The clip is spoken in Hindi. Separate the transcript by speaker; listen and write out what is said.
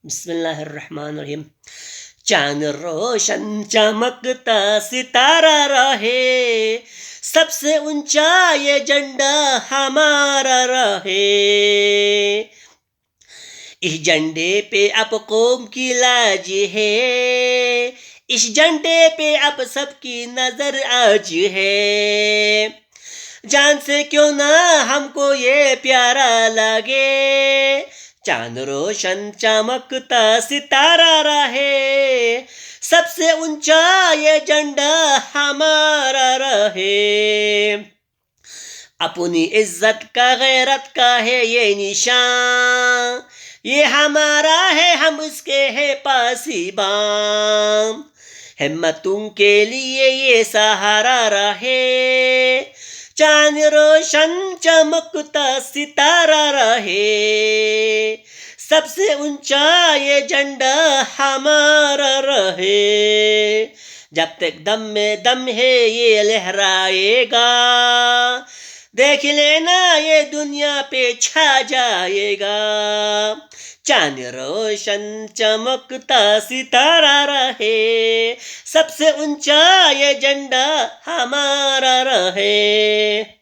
Speaker 1: बिस्मिल्लाहिर्रहमानिर्रहीम। चांद रोशन चमकता सितारा रहे, सबसे ऊंचा ये झंडा हमारा रहे। इस झंडे पे अब कौम की लाज है, इस झंडे पे अब सबकी नजर आज है। जान से क्यों ना हमको ये प्यारा लगे, चांद रोशन चमकता सितारा रहे, सबसे ऊंचा ये झंडा हमारा रहे। अपनी इज्जत का गैरत का है ये निशान, ये हमारा है हम इसके है पासीबान। हिम्मतों के लिए ये सहारा रहे, चांद रोशन चमकता सितारा रहे, सबसे ऊंचा ये झंडा हमारा रहे। जब तक दम में दम है ये लहराएगा, देख लेना ये दुनिया पे छा जाएगा। चांद रोशन चमकता सितारा रहे, सबसे ऊंचा ये झंडा हमारा रहे।